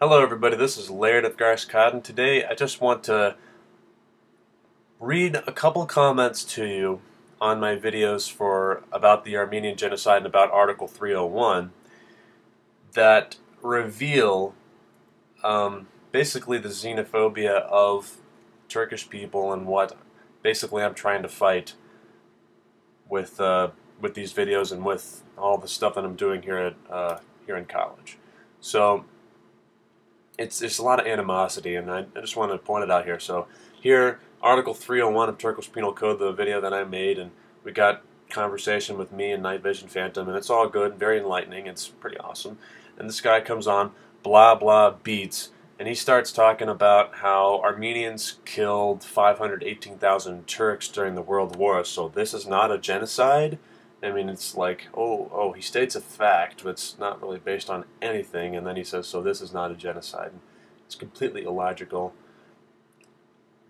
Hello everybody, this is Laird of Garskad, and today I just want to read a couple comments to you on my videos about the Armenian genocide and about Article 301 that reveal basically the xenophobia of Turkish people and what basically I'm trying to fight with these videos and with all the stuff that I'm doing here in college. So there's a lot of animosity, and I just want to point it out here. So here, Article 301 of Turkish Penal Code, the video that I made, and we got conversation with me and Night Vision Phantom, and it's all good, very enlightening, it's pretty awesome. And this guy comes on, blah blah beats, and he starts talking about how Armenians killed 518,000 Turks during the World War, so this is not a genocide? I mean, it's like, oh, he states a fact, but it's not really based on anything, and then he says, so this is not a genocide. It's completely illogical.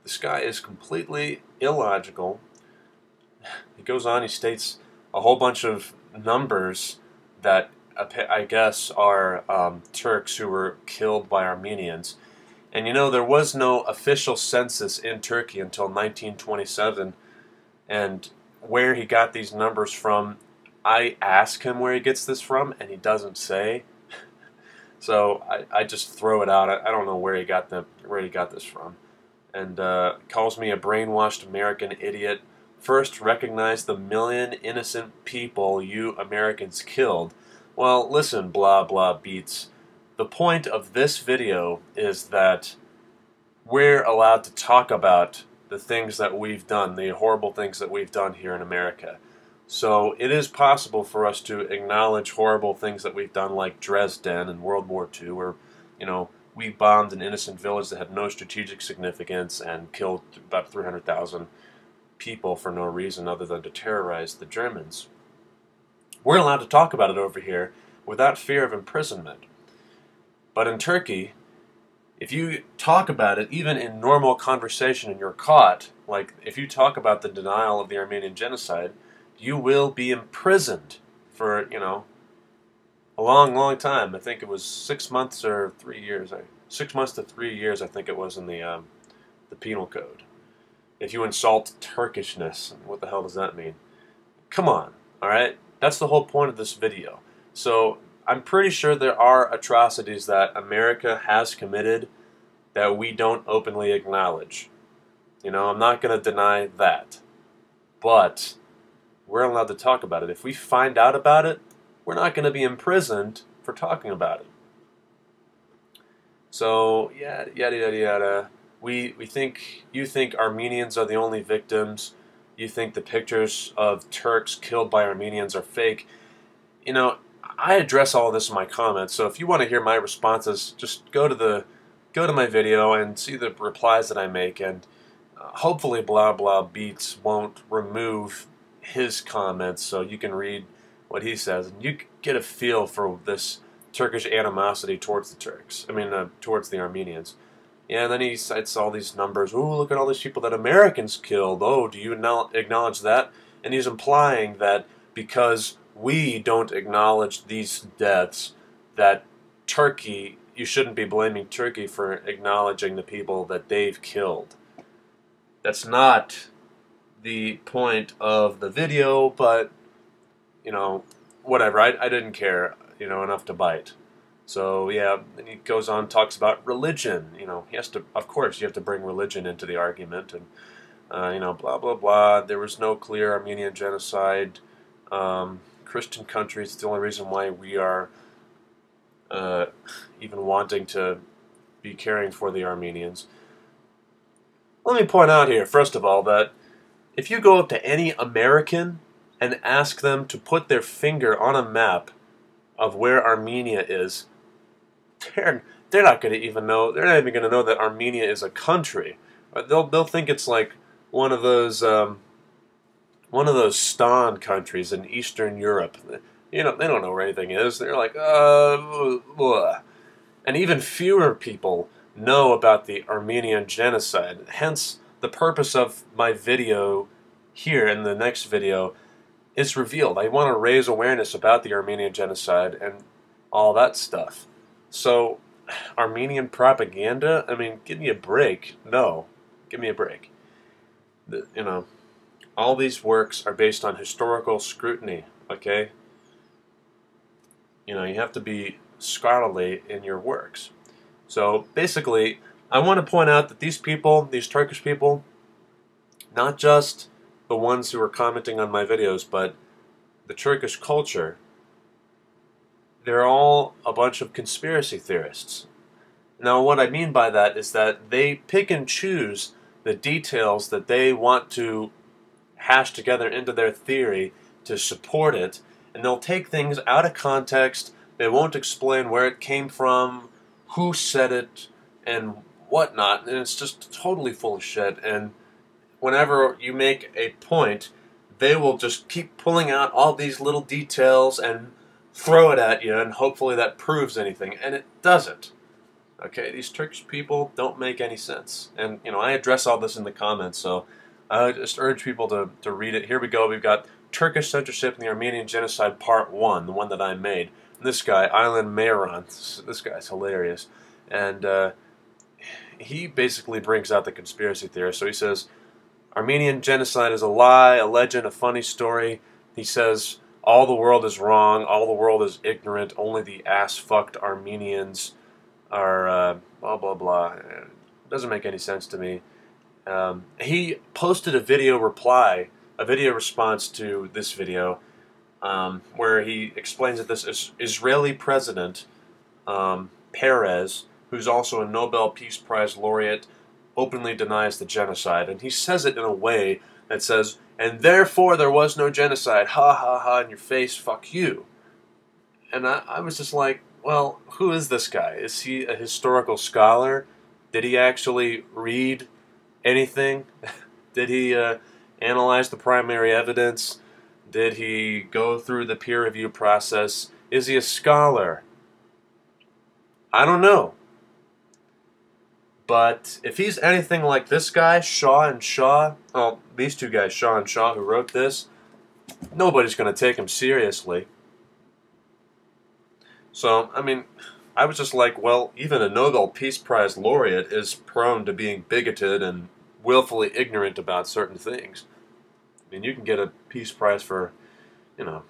This guy is completely illogical. He goes on, he states a whole bunch of numbers that I guess are Turks who were killed by Armenians. And you know, there was no official census in Turkey until 1927, and where he got these numbers from, I ask him where he gets this from, and he doesn't say. So I just throw it out. I don't know where he got this from, and calls me a brainwashed American idiot. First, recognize the million innocent people you Americans killed. Well, listen, blah blah beats. The point of this video is that we're allowed to talk about the things that we've done, the horrible things that we've done here in America. So it is possible for us to acknowledge horrible things that we've done, like Dresden in World War II, where, you know, we bombed an innocent village that had no strategic significance and killed about 300,000 people for no reason other than to terrorize the Germans. We're allowed to talk about it over here without fear of imprisonment. But in Turkey, if you talk about it, even in normal conversation, and you're caught, like if you talk about the denial of the Armenian genocide, you will be imprisoned for, you know, a long, long time. I think it was 6 months or 3 years. 6 months to 3 years, I think it was in the penal code. If you insult Turkishness, what the hell does that mean? Come on, all right? That's the whole point of this video. So I'm pretty sure there are atrocities that America has committed that we don't openly acknowledge. You know, I'm not going to deny that. But we're allowed to talk about it. If we find out about it, we're not going to be imprisoned for talking about it. So, yada, yada, yada, yada. You think Armenians are the only victims. You think the pictures of Turks killed by Armenians are fake. You know, I address all this in my comments, so if you want to hear my responses, just go to my video and see the replies that I make, and hopefully blah blah beats won't remove his comments so you can read what he says and you get a feel for this Turkish animosity towards the Turks. I mean, towards the Armenians. Yeah, and then he cites all these numbers. Oh, look at all these people that Americans killed. Oh, do you acknowledge that? And he's implying that because we don't acknowledge these deaths, that Turkey, you shouldn't be blaming Turkey for acknowledging the people that they've killed. That's not the point of the video, but, you know, whatever. I didn't care, you know, enough to bite. So, yeah, and he goes on, talks about religion. You know, he has to, of course, you have to bring religion into the argument, and, you know, blah, blah, blah. There was no clear Armenian genocide. Christian countries, the only reason why we are even wanting to be caring for the Armenians. Let me point out here, first of all, that if you go up to any American and ask them to put their finger on a map of where Armenia is, they're not going to even know. They're not even going to know that Armenia is a country. They'll think it's like one of those Stan countries in Eastern Europe. You know, they don't know where anything is. They're like, blah. And even fewer people know about the Armenian genocide. Hence, the purpose of my video here in the next video is revealed. I want to raise awareness about the Armenian genocide and all that stuff. So Armenian propaganda? I mean, give me a break. No, give me a break. You know, all these works are based on historical scrutiny, okay? You know, you have to be scholarly in your works. So basically, I want to point out that these people, these Turkish people, not just the ones who are commenting on my videos, but the Turkish culture, they're all a bunch of conspiracy theorists. Now, what I mean by that is that they pick and choose the details that they want to hash together into their theory to support it, and they'll take things out of context. They won't explain where it came from, who said it, and whatnot, and it's just totally full of shit. And whenever you make a point, they will just keep pulling out all these little details and throw it at you, and hopefully that proves anything, and it doesn't. Okay, these Turkish people don't make any sense. And, you know, I address all this in the comments, so I just urge people to read it. Here we go. We've got Turkish Censorship and the Armenian Genocide Part 1, the one that I made. And this guy, Aylan Meyran, this guy's hilarious. And he basically brings out the conspiracy theorist. So he says, Armenian genocide is a lie, a legend, a funny story. He says, all the world is wrong, all the world is ignorant, only the ass-fucked Armenians are blah blah blah. It doesn't make any sense to me. He posted a video response to this video, where he explains that this Israeli president, Perez, who's also a Nobel Peace Prize laureate, openly denies the genocide, and he says it in a way that says, and therefore there was no genocide, ha ha ha, in your face, fuck you. And I was just like, well, who is this guy? Is he a historical scholar? Did he actually read anything? Did he analyze the primary evidence? Did he go through the peer review process? Is he a scholar? I don't know. But if he's anything like this guy, Shaw and Shaw, well, these two guys, Shaw and Shaw, who wrote this, nobody's going to take him seriously. So, I mean, I was just like, well, even a Nobel Peace Prize laureate is prone to being bigoted and willfully ignorant about certain things. I mean, you can get a Peace Prize for, you know,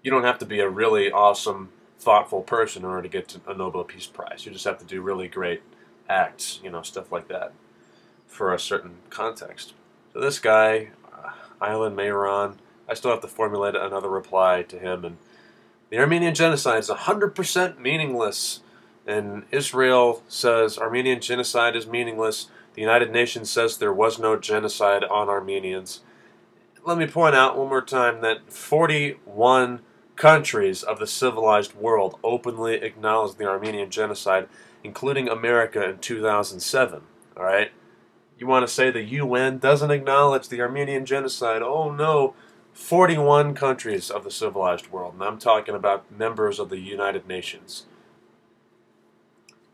you don't have to be a really awesome, thoughtful person in order to get a Nobel Peace Prize. You just have to do really great acts, you know, stuff like that, for a certain context. So this guy, Aylan Meyran, I still have to formulate another reply to him, and the Armenian genocide is 100% meaningless, and Israel says Armenian genocide is meaningless. The United Nations says there was no genocide on Armenians. Let me point out one more time that 41 countries of the civilized world openly acknowledged the Armenian genocide, including America in 2007. All right? You want to say the UN doesn't acknowledge the Armenian genocide? Oh no. 41 countries of the civilized world, and I'm talking about members of the United Nations.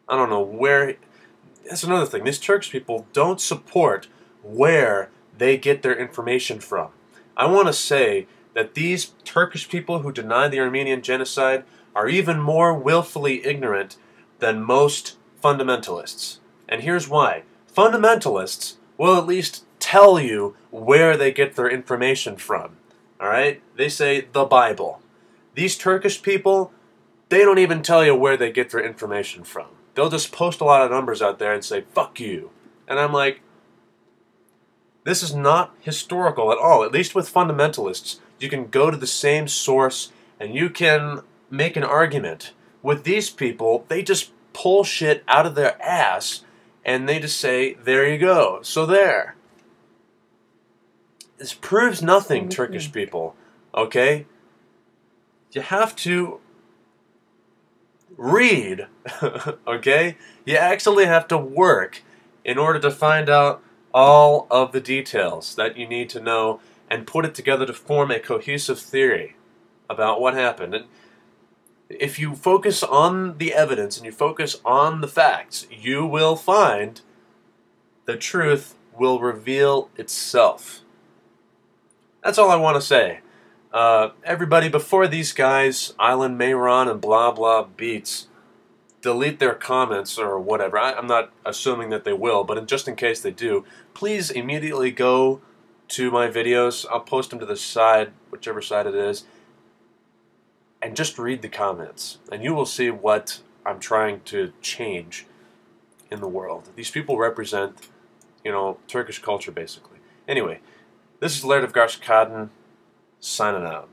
I don't know where... That's another thing. These Turkish people don't support where they get their information from. I want to say that these Turkish people who deny the Armenian genocide are even more willfully ignorant than most fundamentalists. And here's why. Fundamentalists will at least tell you where they get their information from. Alright? They say the Bible. These Turkish people, they don't even tell you where they get their information from. They'll just post a lot of numbers out there and say, fuck you. And I'm like, this is not historical at all. At least with fundamentalists, you can go to the same source and you can make an argument. With these people, they just pull shit out of their ass and they just say, there you go. So there. This proves nothing, Turkish people, okay? You have to read, okay? You actually have to work in order to find out all of the details that you need to know and put it together to form a cohesive theory about what happened. And if you focus on the evidence and you focus on the facts, you will find the truth will reveal itself. That's all I want to say. Everybody, before these guys, Aylan Meyran and blah blah beats, delete their comments or whatever. I'm not assuming that they will, but just in case they do, please immediately go to my videos. I'll post them to the side, whichever side it is, and just read the comments, and you will see what I'm trying to change in the world. These people represent, Turkish culture, basically. Anyway, this is Laird of Garskadden, signing out.